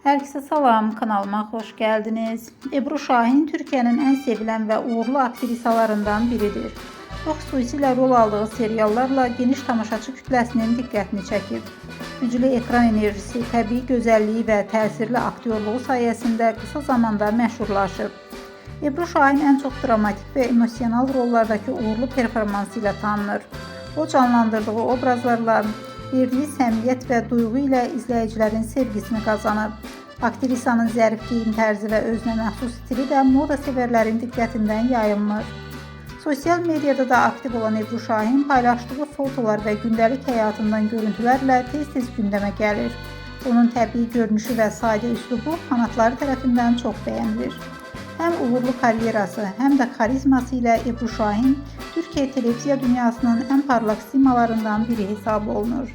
Herkese salam, kanalıma hoş geldiniz. Ebru Şahin Türkiye'nin en sevilen ve uğurlu aktrisalarından biridir. Çox xüsusilə rol aldığı seriallarla geniş tamaşaçı kütləsinin diqqətini çəkib. Güclü ekran enerjisi, təbii gözəlliyi və təsirli aktyorluğu sayəsində qısa zamanda məşhurlaşıb. Ebru Şahin ən çox dramatik və emosional rollardakı uğurlu performansı ilə tanınır. O canlandırdığı obrazlarla verdiyi səmiyyət və duyğu ilə izləyicilərin sevgisini qazanıb. Aktrisanın zərif geyim tərzi və özünə məxsus stili də moda sevərlərin diqqətindən yayılmır. Sosial mediada da aktiv olan Ebru Şahin paylaşdığı fotolar və gündəlik həyatından görüntülərlə tez-tez gündəmə gəlir. Onun təbii görünüşü və sadə üslubu fanatları tərəfindən çox bəyənilir. Həm uğurlu karyerası, həm də karizması ilə Ebru Şahin Türkiyə televiziya dünyasının ən parlaq simalarından biri hesab olunur.